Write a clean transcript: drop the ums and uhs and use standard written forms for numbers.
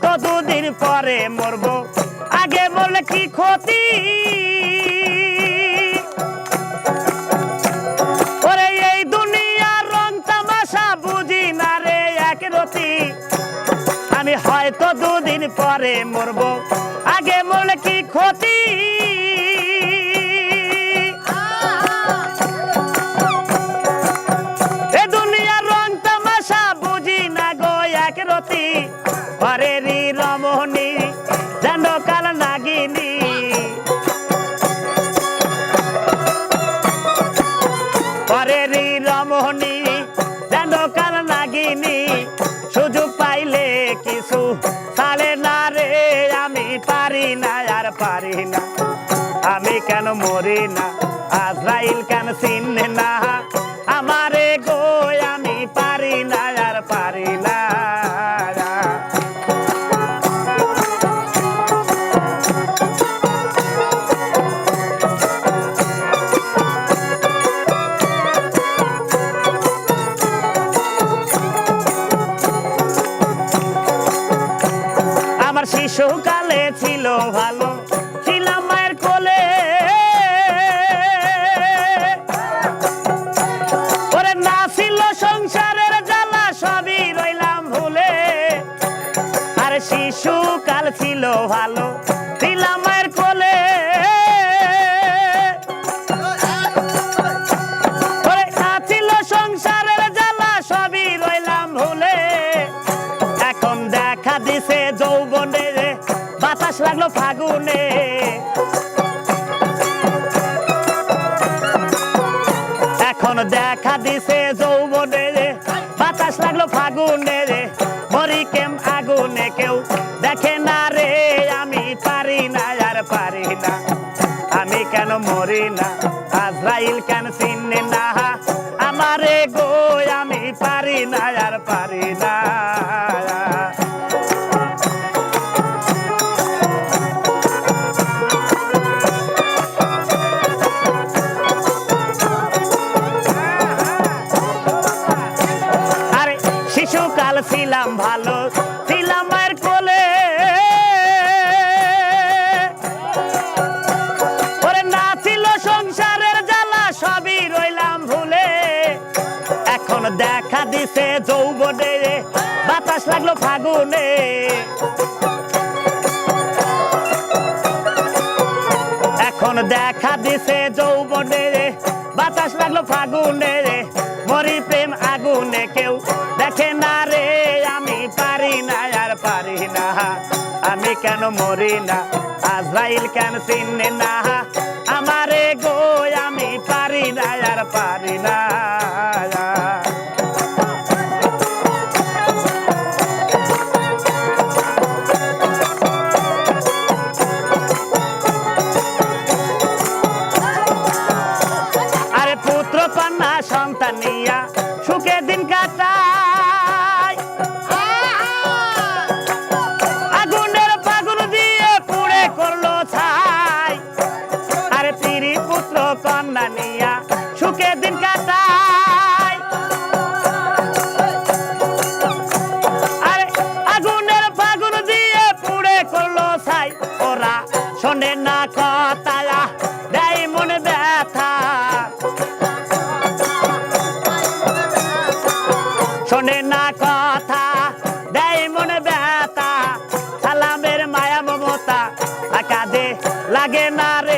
হয়তো দুদিন পরে মরবো, আগে বললে কি ক্ষতি। ওরে এই দুনিয়ার রং তামাশা বুঝি না রে একরতি, আমি হয়তো দুদিন পরে মরবো, আগে বললে কি ক্ষতি। এ দুনিয়ার রং তামাশা বুঝি না গো একরতি, পরেরই রমণী যেন কাল নাগিনী। পরেরই রমণী যেন কাল নাগিনী, সুযোগ পাইলে কিছু ছাড়ে না রে, আমি পারি না আর পারি না, আমি কেন মরি না, আজরাইল কেন চিনে না আমারে গো, আমি পারি না আর পারি না। আমার শিশুকালে ছিল ভালো, ছিলাম মায়ের কোলে, ওরে না ছিল সংসারের জ্বালা, সবই রইলাম ভুলে। আরে শিশুকাল ছিল ভালো, ছিলাম মায়ের কোলে, ওরে না ছিল সংসারের জ্বালা, সবই রইলাম ভুলে। এখন দেখা দিছে যৌবনে, বাতাস লাগলো ফাগুনে, এখন দেখা দিছে যৌবনে, বাতাস লাগলো ফাগুনে, মরি কেম আগুনে কেউ দেখে না রে, আমি পারি না আর পারি না, আমি কেন মরি না, আজরাইল কেন চিনে না আমারে গো, আমি পারি না আর পারি না। শিশুকাল ছিলাম ভালো, ছিলাম মায়ের কোলে, ওরে না ছিল সংসারের জ্বালা, সবই রইলাম ভুলে। এখন দেখা দিছে যৌবনে, বাতাস লাগলো ফাগুনে, এখন দেখা দিছে যৌবনে, বাতাস লাগলো ফাগুনে, মরি প্রেম আগুনে কেউ দেখে না রে, আমি পারি না আর পারি না, আমি কেন মরি না, আজরাইল কেন চিনে না আমারে গো, আমি পারি না আর পারি না। আরে পুত্র কন্যা সন্তান নিয়া সুখে দিন কাটায়, আগুনের পাগুন দিয়ে পুড়ে করলো ছাই। আরে তিরি পুত্র কন্যা নিয়া সুখে দিন কাটায়, আরে আগুনের পাগুন দিয়ে পুড়ে করলো ছাই। ওরা শোনে না কথা, দেয় মনে ব্যথা, শোনে না কথা, দেয় মনে ব্যথা, সালামের মায়া মমতা কাঁধে লাগে না রে।